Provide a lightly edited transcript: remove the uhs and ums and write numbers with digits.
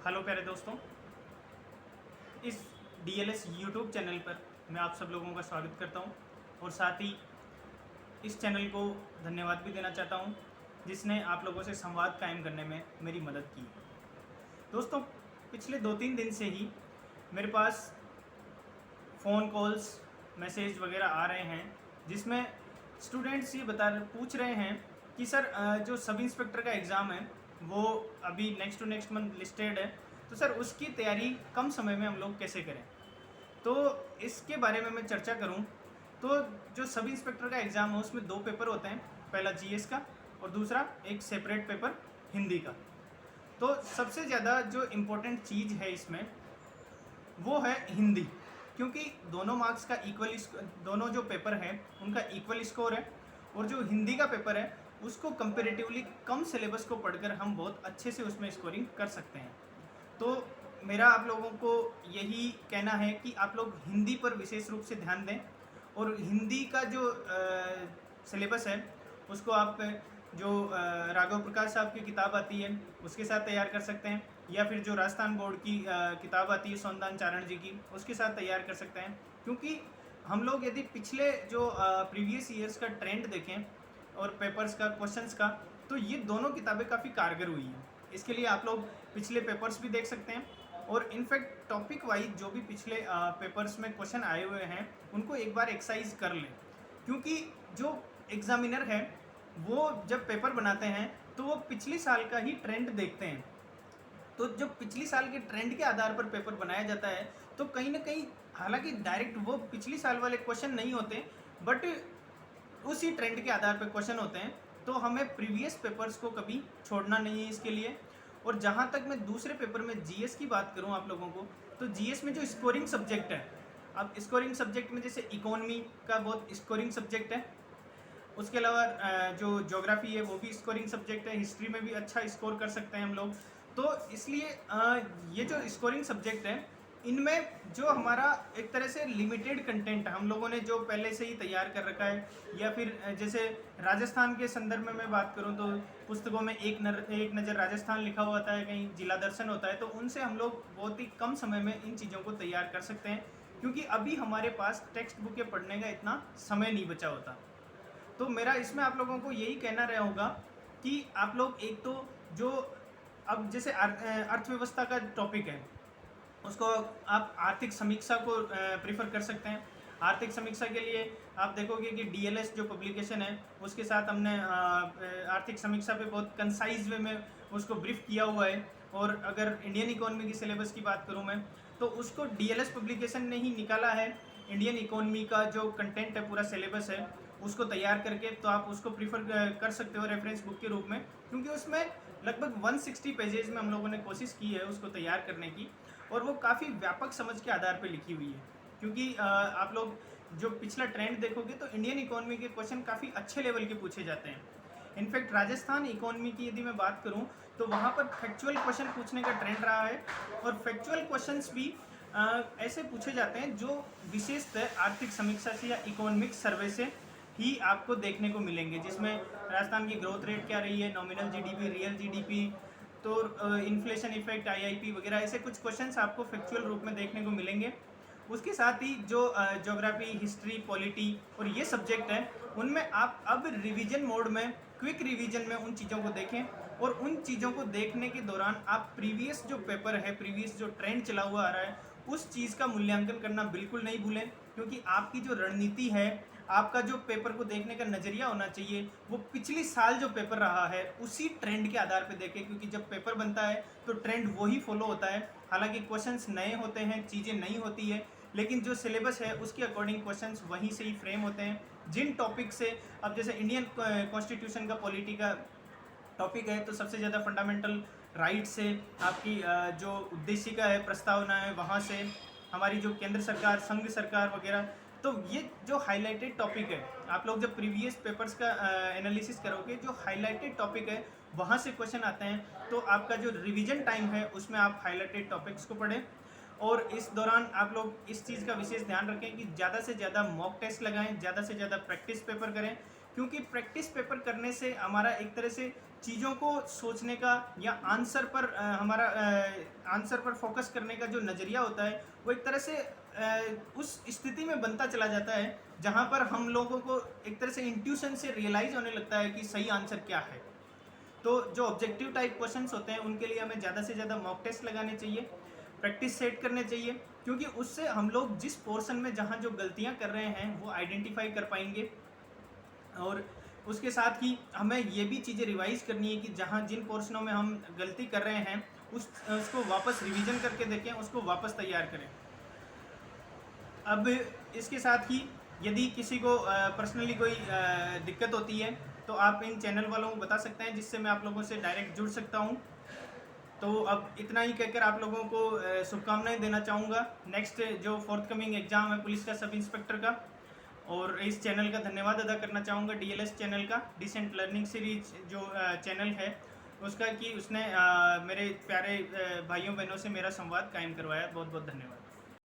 Hello प्यारे दोस्तों, इस डीएलएस यूट्यूब चैनल पर मैं आप सब लोगों का स्वागत करता हूं और साथ ही इस चैनल को धन्यवाद भी देना चाहता हूं जिसने आप लोगों से संवाद कायम करने में मेरी मदद की। दोस्तों, पिछले 2-3 दिन से ही मेरे पास फ़ोन कॉल्स, मैसेज वगैरह आ रहे हैं जिसमें स्टूडेंट्स ये पूछ रहे हैं कि सर जो सब इंस्पेक्टर का एग्ज़ाम है वो अभी next to next month listed है, तो सर उसकी तैयारी कम समय में हम लोग कैसे करें। तो इसके बारे में मैं चर्चा करूं तो जो सब इंस्पेक्टर का एग्ज़ाम है उसमें 2 पेपर होते हैं, पहला जीएस का और दूसरा एक सेपरेट पेपर हिंदी का। तो सबसे ज़्यादा जो इम्पोर्टेंट चीज़ है इसमें वो है हिंदी, क्योंकि दोनों मार्क्स का दोनों जो पेपर हैं उनका इक्वल स्कोर है और जो हिंदी का पेपर है उसको कंपेरेटिवली कम सिलेबस को पढ़कर हम बहुत अच्छे से उसमें स्कोरिंग कर सकते हैं। तो मेरा आप लोगों को यही कहना है कि आप लोग हिंदी पर विशेष रूप से ध्यान दें और हिंदी का जो सिलेबस है उसको आप जो राघव प्रकाश साहब की किताब आती है उसके साथ तैयार कर सकते हैं, या फिर जो राजस्थान बोर्ड की किताब आती है सोनदान चारण जी की उसके साथ तैयार कर सकते हैं। क्योंकि हम लोग यदि पिछले जो प्रीवियस ईयर्स का ट्रेंड देखें और पेपर्स का, क्वेश्चंस का, तो ये दोनों किताबें काफ़ी कारगर हुई हैं। इसके लिए आप लोग पिछले पेपर्स भी देख सकते हैं और इनफैक्ट टॉपिक वाइज जो भी पिछले पेपर्स में क्वेश्चन आए हुए हैं उनको एक बार एक्सरसाइज कर लें, क्योंकि जो एग्जामिनर है वो जब पेपर बनाते हैं तो वो पिछले साल का ही ट्रेंड देखते हैं। तो जब पिछली साल के ट्रेंड के आधार पर पेपर बनाया जाता है तो कहीं ना कहीं, हालांकि डायरेक्ट वो पिछली साल वाले क्वेश्चन नहीं होते बट उसी ट्रेंड के आधार पर क्वेश्चन होते हैं, तो हमें प्रीवियस पेपर्स को कभी छोड़ना नहीं है इसके लिए। और जहाँ तक मैं दूसरे पेपर में जीएस की बात करूँ आप लोगों को, तो जीएस में जो स्कोरिंग सब्जेक्ट है, अब स्कोरिंग सब्जेक्ट में जैसे इकोनॉमी का बहुत स्कोरिंग सब्जेक्ट है, उसके अलावा जो ज्योग्राफी है वो भी स्कोरिंग सब्जेक्ट है, हिस्ट्री में भी अच्छा स्कोर कर सकते हैं हम लोग। तो इसलिए ये जो स्कोरिंग सब्जेक्ट है इनमें जो हमारा एक तरह से लिमिटेड कंटेंट हम लोगों ने जो पहले से ही तैयार कर रखा है, या फिर जैसे राजस्थान के संदर्भ में मैं बात करूं तो पुस्तकों में एक नज़र राजस्थान लिखा हुआ होता है, कहीं जिला दर्शन होता है, तो उनसे हम लोग बहुत ही कम समय में इन चीज़ों को तैयार कर सकते हैं, क्योंकि अभी हमारे पास टेक्स्ट बुकें पढ़ने का इतना समय नहीं बचा होता। तो मेरा इसमें आप लोगों को यही कहना रहा होगा कि आप लोग एक तो जो अब जैसे अर्थव्यवस्था का टॉपिक है उसको आप आर्थिक समीक्षा को प्रीफर कर सकते हैं। आर्थिक समीक्षा के लिए आप देखोगे कि डीएलएस जो पब्लिकेशन है उसके साथ हमने आर्थिक समीक्षा पे बहुत कंसाइज वे में उसको ब्रीफ किया हुआ है। और अगर इंडियन इकोनॉमी की सिलेबस की बात करूं मैं, तो उसको डीएलएस पब्लिकेशन ने ही निकाला है। इंडियन इकोनॉमी का जो कंटेंट है, पूरा सिलेबस है, उसको तैयार करके, तो आप उसको प्रीफर कर सकते हो रेफरेंस बुक के रूप में, क्योंकि उसमें लगभग 160 पेजेज में हम लोगों ने कोशिश की है उसको तैयार करने की, और वो काफ़ी व्यापक समझ के आधार पर लिखी हुई है। क्योंकि आप लोग जो पिछला ट्रेंड देखोगे तो इंडियन इकोनॉमी के क्वेश्चन काफ़ी अच्छे लेवल के पूछे जाते हैं। इनफैक्ट राजस्थान इकोनॉमी की यदि मैं बात करूं तो वहाँ पर फैक्चुअल क्वेश्चन पूछने का ट्रेंड रहा है, और फैक्चुअल क्वेश्चंस भी ऐसे पूछे जाते हैं जो विशेषतः आर्थिक समीक्षा से या इकोनॉमिक सर्वे से ही आपको देखने को मिलेंगे, जिसमें राजस्थान की ग्रोथ रेट क्या रही है, नॉमिनल जीडीपी, रियल जीडीपी, तो इन्फ्लेशन इफेक्ट, आईआईपी वगैरह, ऐसे कुछ क्वेश्चंस आपको फैक्चुअल रूप में देखने को मिलेंगे। उसके साथ ही जो ज्योग्राफी, हिस्ट्री, पॉलिटी और ये सब्जेक्ट है उनमें आप अब रिवीजन मोड में, क्विक रिवीजन में उन चीज़ों को देखें, और उन चीज़ों को देखने के दौरान आप प्रीवियस जो पेपर है, प्रीवियस जो ट्रेंड चला हुआ आ रहा है उस चीज़ का मूल्यांकन करना बिल्कुल नहीं भूलें। क्योंकि आपकी जो रणनीति है, आपका जो पेपर को देखने का नज़रिया होना चाहिए, वो पिछली साल जो पेपर रहा है उसी ट्रेंड के आधार पर देखें, क्योंकि जब पेपर बनता है तो ट्रेंड वही फॉलो होता है। हालांकि क्वेश्चंस नए होते हैं, चीज़ें नई होती है, लेकिन जो सिलेबस है उसके अकॉर्डिंग क्वेश्चंस वहीं से ही फ्रेम होते हैं। जिन टॉपिक से, अब जैसे इंडियन कॉन्स्टिट्यूशन का पॉलिटी का टॉपिक है तो सबसे ज़्यादा फंडामेंटल राइट से, आपकी जो उद्देशिका है, प्रस्तावना है, वहाँ से, हमारी जो केंद्र सरकार, संघ सरकार वगैरह, तो ये जो हाईलाइटेड टॉपिक है, आप लोग जब प्रीवियस पेपर्स का एनालिसिस करोगे, जो हाईलाइटेड टॉपिक है वहाँ से क्वेश्चन आते हैं। तो आपका जो रिवीजन टाइम है उसमें आप हाईलाइटेड टॉपिक्स को पढ़ें, और इस दौरान आप लोग इस चीज़ का विशेष ध्यान रखें कि ज़्यादा से ज़्यादा मॉक टेस्ट लगाएं, ज़्यादा से ज़्यादा प्रैक्टिस पेपर करें, क्योंकि प्रैक्टिस पेपर करने से हमारा एक तरह से चीज़ों को सोचने का या आंसर पर हमारा आंसर पर फोकस करने का जो नज़रिया होता है वो एक तरह से उस स्थिति में बनता चला जाता है जहाँ पर हम लोगों को एक तरह से इंट्यूशन से रियलाइज़ होने लगता है कि सही आंसर क्या है। तो जो ऑब्जेक्टिव टाइप क्वेश्चंस होते हैं उनके लिए हमें ज़्यादा से ज़्यादा मॉक टेस्ट लगाने चाहिए, प्रैक्टिस सेट करने चाहिए, क्योंकि उससे हम लोग जिस पोर्शन में जहाँ जो गलतियाँ कर रहे हैं वो आइडेंटिफाई कर पाएंगे। और उसके साथ ही हमें ये भी चीज़ें रिवाइज़ करनी है कि जहाँ जिन पोर्शनों में हम गलती कर रहे हैं उसको वापस रिवीजन करके देखें, उसको वापस तैयार करें। अब इसके साथ ही यदि किसी को पर्सनली कोई दिक्कत होती है तो आप इन चैनल वालों को बता सकते हैं, जिससे मैं आप लोगों से डायरेक्ट जुड़ सकता हूं। तो अब इतना ही कहकर आप लोगों को शुभकामनाएं देना चाहूँगा नेक्स्ट जो फोर्थकमिंग एग्ज़ाम है पुलिस का सब इंस्पेक्टर का। और इस चैनल का धन्यवाद अदा करना चाहूँगा DLS चैनल का, डिसेंट लर्निंग सीरीज जो चैनल है उसका, कि उसने मेरे प्यारे भाइयों बहनों से मेरा संवाद कायम करवाया। बहुत बहुत धन्यवाद।